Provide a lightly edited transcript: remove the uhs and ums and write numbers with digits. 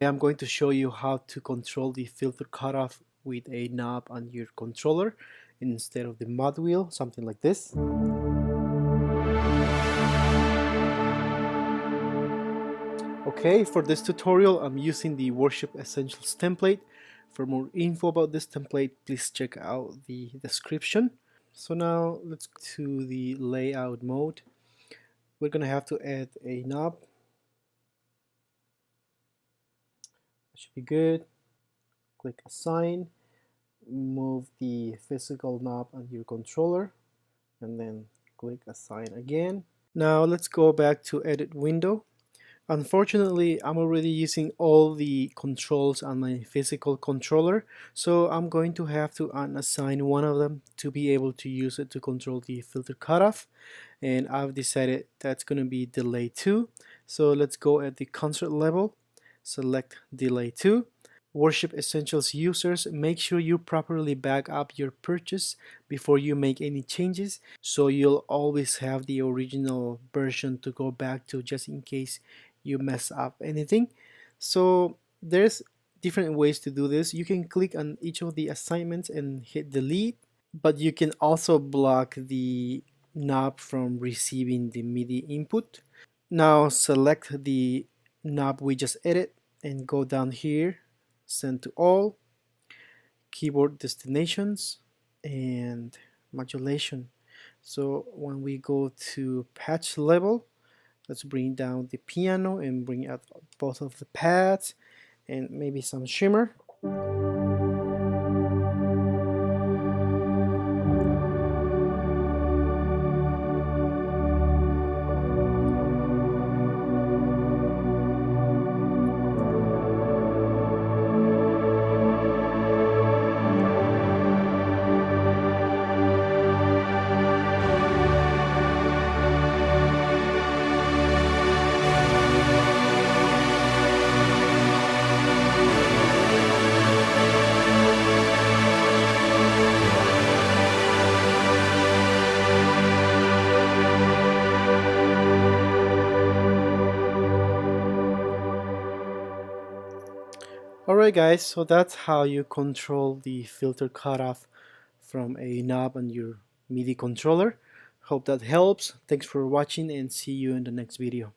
I'm going to show you how to control the filter cutoff with a knob on your controller instead of the mod wheel, something like this. Okay, for this tutorial I'm using the Worship Essentials template. For more info about this template, please check out the description. So now let's go to the layout mode. We're gonna have to add a knob. That should be good. Click assign, move the physical knob on your controller, and then click assign again. Now let's go back to edit window. Unfortunately, I'm already using all the controls on my physical controller, so I'm going to have to unassign one of them to be able to use it to control the filter cutoff, and I've decided that's going to be delay 2. So let's go at the concert level, select delay 2. Worship Essentials users, make sure you properly back up your purchase before you make any changes, so you'll always have the original version to go back to just in case you mess up anything. So there's different ways to do this. You can click on each of the assignments and hit delete, but you can also block the knob from receiving the MIDI input. Now select the knob we just edited and go down here, send to all, keyboard destinations, and modulation. So when we go to patch level, let's bring down the piano and bring out both of the pads and maybe some shimmer. Alright guys, so that's how you control the filter cutoff from a knob on your MIDI controller. Hope that helps. Thanks for watching and see you in the next video.